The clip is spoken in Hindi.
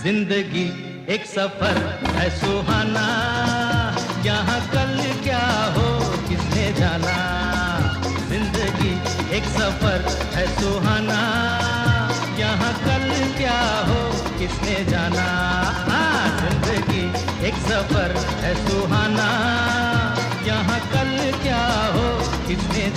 जिंदगी एक सफर है सुहाना, यहाँ कल क्या हो किसने जाना। जिंदगी एक सफर है सुहाना, यहाँ कल क्या हो किसने जाना। जिंदगी एक सफर है सुहाना, यहाँ कल क्या हो किसने